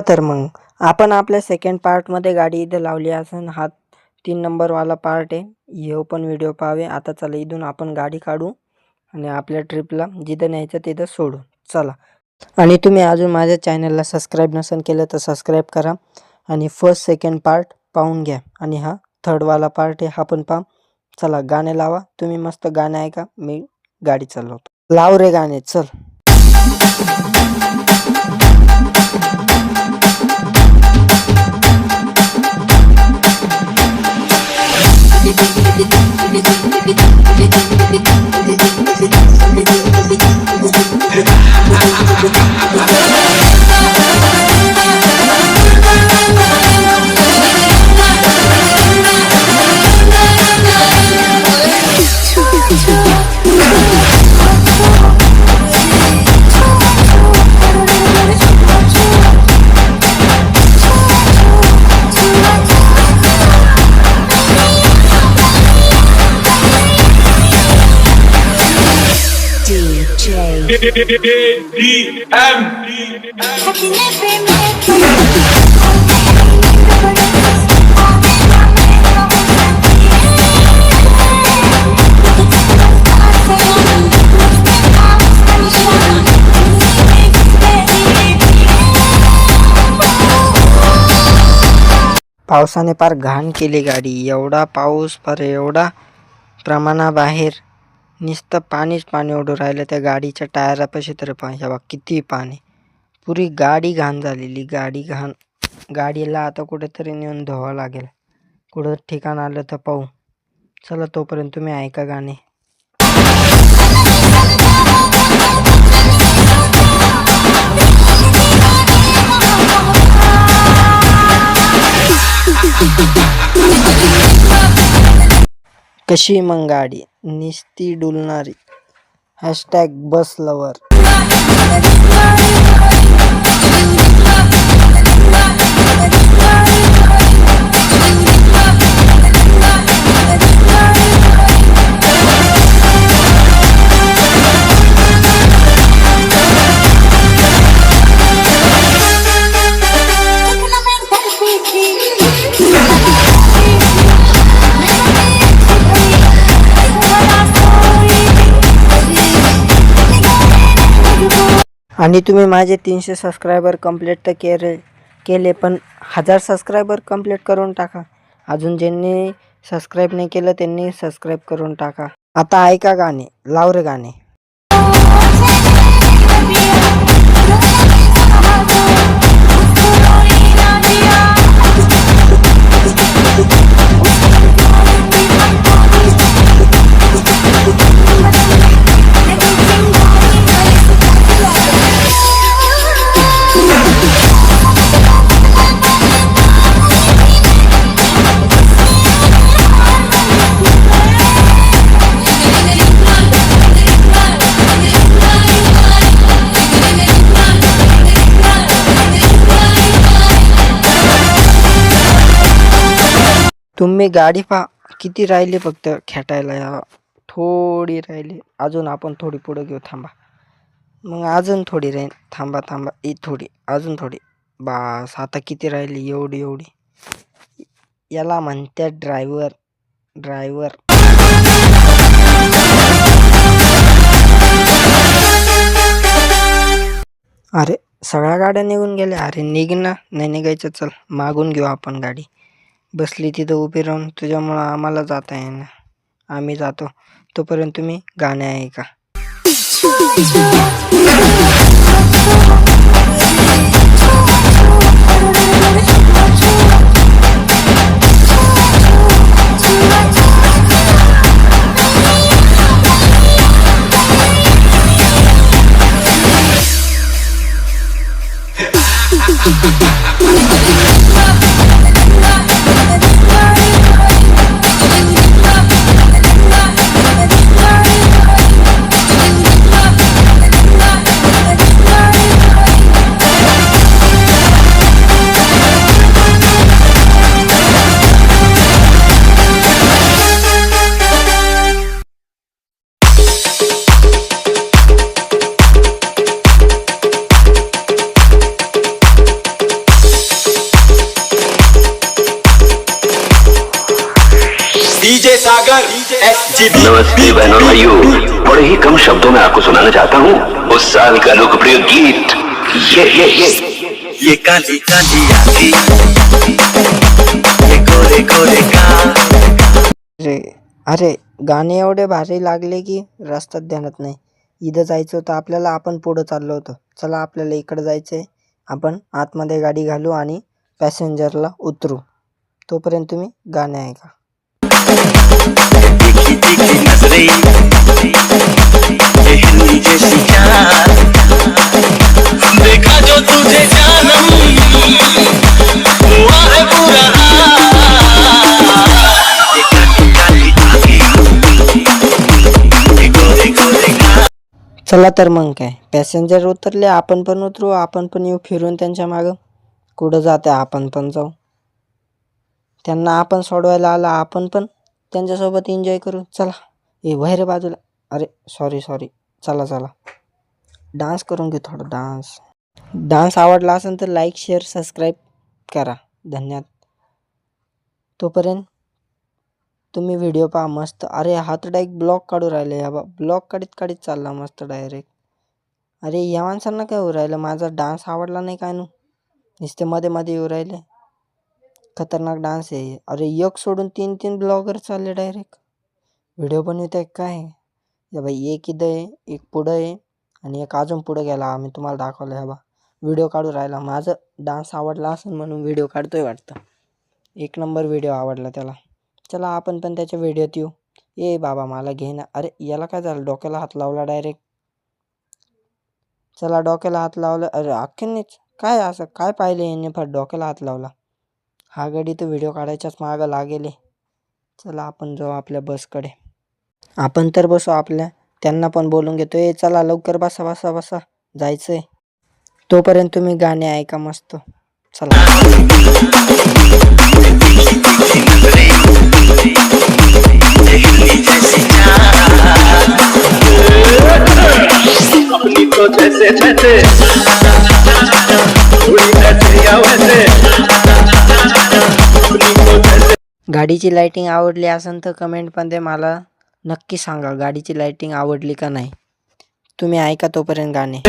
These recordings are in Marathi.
तर मग आपण आपल्या सेकंड पार्टमध्ये गाडी इथं लावली असेल. हा 3 नंबरवाला पार्ट आहे. हे पण व्हिडिओ पाहावे. आता चला इथून आपण गाडी काढू आणि आपल्या ट्रिपला जिथं न्यायचं तिथं सोडू. चला. आणि तुम्ही अजून माझ्या चॅनलला सबस्क्राईब नसेल केलं तर सबस्क्राईब करा आणि फर्स्ट सेकंड पार्ट पाहून घ्या. आणि हा थर्डवाला पार्ट आहे, हा पण पहा. चला गाणे लावा. तुम्ही मस्त गाणे ऐका, मी गाडी चालवतो. लाव रे गाणे, चल. पावसाने पार घाण केली गाडी. एवढा पाऊस, पर एवढा प्रमाणाबाहेर नुसतं पाणीच पाणी उडून राहिलं त्या गाडीच्या टायरापाशी. तर पाहिजे बा किती पाणी, पुरी गाडी घाण झालेली. गाडी घाण. गाडीला आता कुठेतरी नेऊन धुवावं लागेल. कुठं ठिकाण आलं तर पाहू. चला तोपर्यंत तुम्ही ऐका गाणे. कशी मग गाडी निस्ती डुलणारी. हॅशटॅग बस लवर. आणि तुम्ही माझे 300 सबस्क्रायबर कंप्लीट तर केले, पण 1000 सबस्क्रायबर कंप्लीट करून टाका. अजून ज्यांनी सबस्क्राईब नाही केलं त्यांनी सबस्क्राईब करून टाका. आता ऐका गाणे. लाव रे गाणे. तुम्ही गाडी पहा किती राहिली फक्त खेटायला. थोडी राहिली. अजून आपण थोडी पुढे घेऊ. थांबा. मग अजून थोडी राहील. थांबा थोडी, अजून थोडी. बस आता किती राहिली. एवढी. याला म्हणतात ड्रायव्हर. अरे सगळ्या गाड्या निघून गेल्या. अरे निघ ना. नाही निघायचं. चल मागून घेऊ आपण गाडी. बसली तिथं उभी राहून. तुझ्यामुळं आम्हाला जाता येईना. आम्ही जातो. तोपर्यंत तुम्ही गाणे ऐका. नमस्ते बहनों और भाइयों, बड़े ही कम शब्दों में आपको सुनाना चाहता हूँ उस साल का लोकप्रिय गीत ये काली काली आंधी, ये गोरे गोरे अरे अरे गाणे एवढे भारी लागले की रस्त्यात ध्यानात नाही. इथं जायचं होतं आपल्याला, आपण पुढं चाललो होतो. चला आपल्याला इकडं जायचं आहे. आपण आतमध्ये गाडी घालू आणि पॅसेंजरला उतरू. तोपर्यंत तुम्ही गाणे ऐका. तीखी तीखी नजरें, ये हिरनी जैसी चाल, देखा जो तुझे जानम हुआ है पूरा हाल, ये काली काली आंखें, ये गोरे गोरे गाल. चला तर मग काय, पॅसेंजर उतरले, आपण पण उतरू, आपण पण येऊ फिरून त्यांच्या मागं. कुठं जाते आपण पण जाऊ. त्यांना आपण सोडवायला आला, आपण पण त्यांच्यासोबत एन्जॉय करू. चला ए वैरे बाजूला. अरे सॉरी चला चला डान्स करून घेऊ थोडं. डान्स आवडला असेल तर लाईक शेअर सबस्क्राईब करा. धन्यवाद. तोपर्यंत तुम्ही व्हिडिओ पहा मस्त. अरे हा तर डायरेक्ट ब्लॉग काढू राहिले. ह्या ब्लॉग काढीत चालला मस्त डायरेक्ट. अरे या माणसांना काय होऊ राहिलं, माझा डान्स आवडला नाही काय नु, नुसते मध्ये येऊ राहिले. खतरनाक डान्स आहे. अरे एक सोडून तीन ब्लॉगर चालले डायरेक्ट. व्हिडिओ बनवत आहे काय. या बाई एक इथं आहे, एक पुढं आहे आणि एक अजून पुढं गेला. आम्ही तुम्हाला दाखवलं. ह्या बा व्हिडिओ काढू राहिला. माझं डान्स आवडला असेल म्हणून व्हिडिओ काढतोय वाटतं. एक नंबर व्हिडिओ आवडला त्याला. चला आपण पण त्याच्या व्हिडिओत येऊ. ए बाबा मला घे ना. अरे याला काय झालं, डोक्याला हात लावला डायरेक्ट. चला डोक्याला हात लावला. अरे अख्ख्यानेच काय असं काय पाहिलं याने, फार डोक्याला हात लावला. हा गडी तर व्हिडिओ काढायच्याच मागं लागेल. चला आपण जाऊ आपल्या बसकडे. आपण तर बसू आपल्या. त्यांना पण बोलून घेतो. ए चला लवकर बसा जायचंय. तोपर्यंत तुम्ही गाणे ऐका मस्त. चला गाडीची लाइटिंग आवडली असेल तर कमेंटमध्ये मला नक्की सांगा गाडीची लाइटिंग आवडली का नाही. तुम्ही ऐका तोपर्यंत गाणे.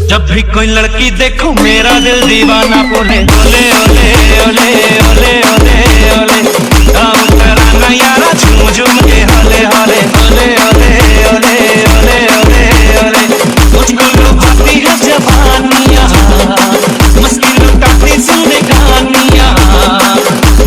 जब भी कोई लड़की देखो मेरा दिल दीवाना बोले ओले ओले ओले ओले ओले ओले हम कराना यारा झूम झूम के हले हले ओले ओले ओले ओले ओले ओले मुझको लुभाती है जवानियाँ, मस्ती लुटाती सुने कहानियाँ,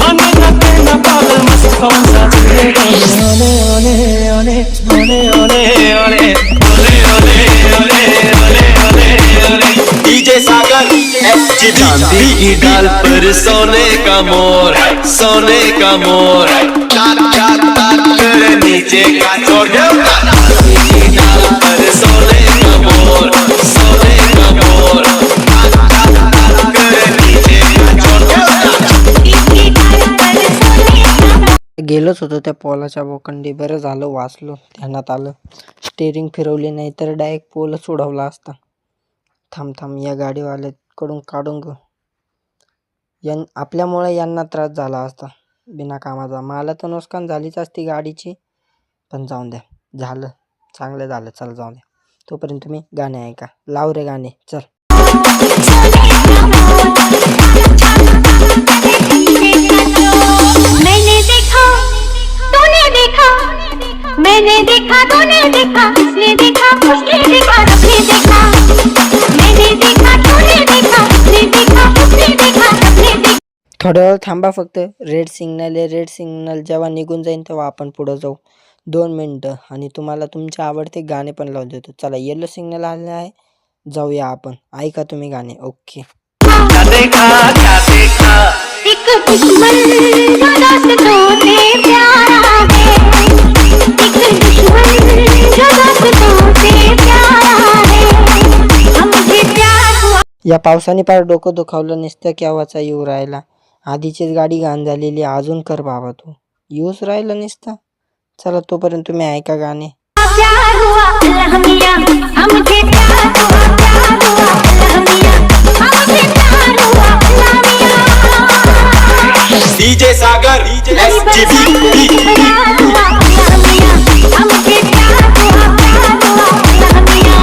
हमें न देना पागल मस्त कौन सा चलेगा. ओले ओले ओले ओले ओले ओले ओले ओले ओले ओले डीजे सागर एसजी चांदी की डाल पर सोने का मोर, सोने का मोर कर नीचे का छोड़ चांदी की डाल पर सोने का मोर, सोने का मोर कर नीचे का छोड़. गेलोच होतो त्या पोलाच्या बोकंडी. बरं झालं वाचलो, ध्यानात आलं. स्टेरिंग फिरवली नाही तर डायरेक्ट पोलच उडवला असता. थांब या गाडीवाल्याकडून काढून घेऊ. आपल्यामुळे यांना त्रास झाला असता बिना कामाचा. मला तर नुकसान झालीच असती गाडीची, पण जाऊन द्या, झालं चांगलं झालं. चल जाऊन द्या. तोपर्यंत तुम्ही गाणे ऐका. लाव रे गाणे चल. मैंने देखा तूने देखा, उसने देखा उसने देखा सबने देखा. मैंने देखा तूने देखा, उसने देखा उसने देखा सबने देखा. थोड्या वेळ थांबा फक्त. रेड सिग्नल आहे. रेड सिग्नल जेव्हा निघून जाईल तेव्हा आपण पुढं जाऊ. 2 मिनटं आणि तुम्हाला तुमचे आवडते गाणे पण लावून देतो. चला येलो सिग्नल आले आहे. जाऊया आपण. ऐका तुम्ही गाणे. ओके. क्या देखा क्या देखा एक दुश्मन जो दोस्तों से प्यारा है, एक दुश्मन जो दोस्तों से प्यारा है, हमसे प्यार हुआ. या पावसाने फार डोकं दुखावलं. नुसतं केव्हाचा येऊ राहिला. आधीचीच गाडी घाण झालेली, अजून कर बाबा तू. येऊच राहिला नुसता. चला तोपर्यंत तुम्ही ऐका गाणे. प्यार हुआ अल्लाह मियां, हमसे प्यार हुआ, प्यार हुआ अल्लाह मियां, हमसे प्यार हुआ अल्लाह मियां. डीजे सागर SGB प्यार हुआ अल्लाह मियां, हमसे प्यार हुआ, प्यार हुआ अल्लाह मियां.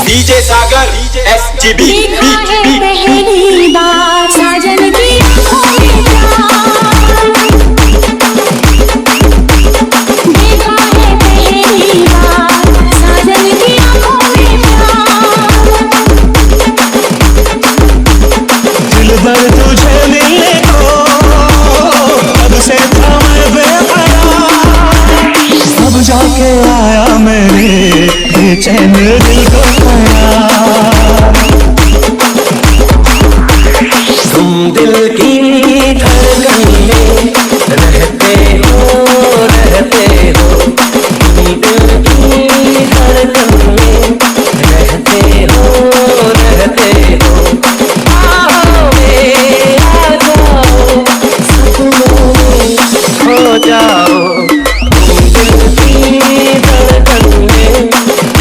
डीजे सागर SGB पहली बार साजन की आंखों में प्यार, देखा है पहली बार साजन की आंखों में प्यार. दिल भर तुझे मिलने को कब से था मैं बेकरार, अब जाके आया मेरे बेचैन दिल को करार. तुम दिल की धड़कन में रहते हो, तुम दिल की धड़कन में रहते हो, आओ में आ जाओ, सपनों में खो जाओ. तुम दिल की धड़कन में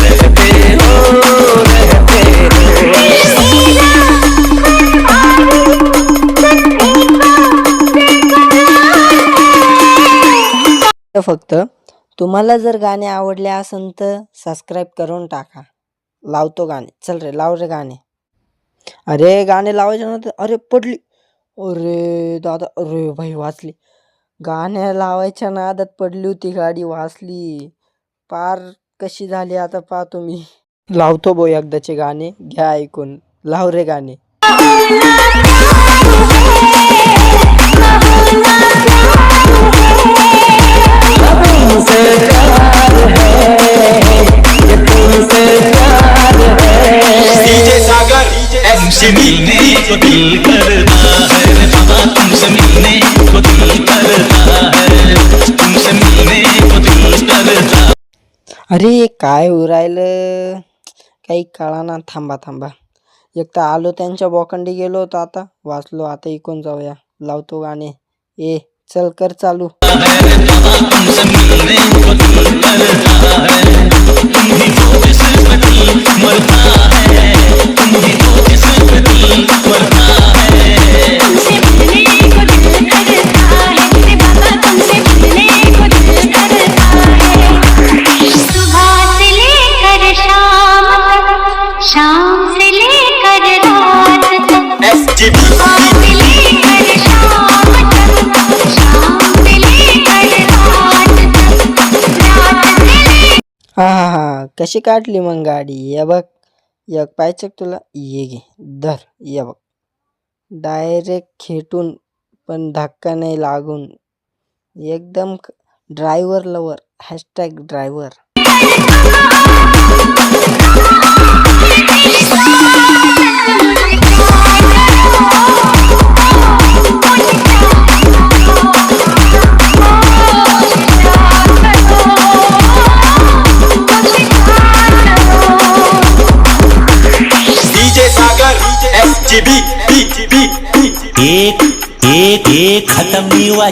रहते हो. फक्त तुम्हाला जर गाणे आवडले असेल तर सबस्क्राईब करून टाका. लावतो गाणे. चल रे लाव रे गाणे. अरे गाणे लावायचे नव्हते. अरे पडली. अरे दादा. अरे भाई वाचली. गाण्या लावायच्या नादात पडली होती गाडी, वाचली. पार कशी झाली आता पहा तुम्ही. लावतो बो एकदाचे गाणे, घ्या ऐकून. लाव रे गाणे. डीजे सागर SGB को दिल करता है बाबा, तुमसे मिलने को दिल करता है, तुमसे मिलने को दिल करता. अरे काय होऊ राहिलं, काही कळाना. थांबा. एक तर आलो त्यांच्या बोकंडी गेलो होतो, आता वाचलो. आता इकून जाऊया. लावतो गाणे. ए चल कर चालू. तुमसे मिलने को दिल करता है, तुम ही तो जिस पे दिल मरता है, तुम ही तो जिस पे दिल मरता है. तुमसे मिलने को दिल करता है मेरे बाबा, तुमसे मिलने को दिल करता है. सुबह से लेकर शाम तक, शाम से लेकर रात तक, SGB सुबह से लेकर शाम तक, शाम से लेकर रात तक, रात से हा कशी काढली मग गाडी. ये बघ. एक पाहिजे तुला. ये घे धर. ये बघ. डायरेक्ट खेटून पण धक्का नाही लागून. एकदम ड्रायव्हर लवर. #ड्रायव्हर. डीजे सागर SGB एक खत्म नहीं हुआ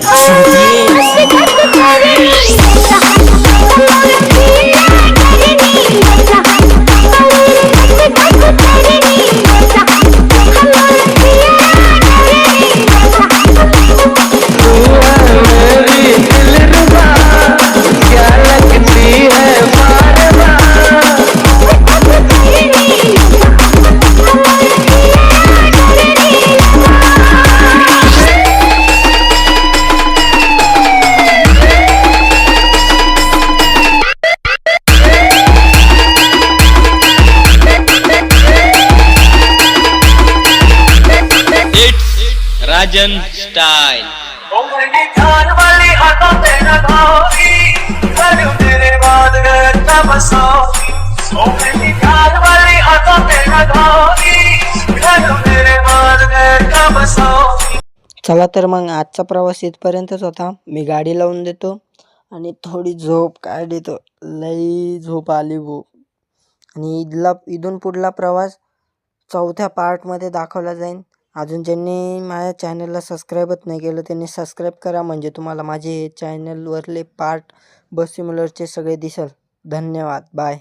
राजन स्टाईल. चला तर मग आजचा प्रवास इथपर्यंतच होता. मी गाडी लावून देतो आणि थोडी झोप काढली तर लई झोप आली भो. आणि इथून पुढला प्रवास 4थ्या पार्टमध्ये दाखवला जाईल. अजून ज्यांनी माझ्या चॅनलला सबस्क्राईबच नाही केलं त्यांनी सबस्क्राईब करा, म्हणजे तुम्हाला माझे चॅनलवरले पार्ट बस सिम्युलेटरचे सगळे दिसेल. धन्यवाद. बाय.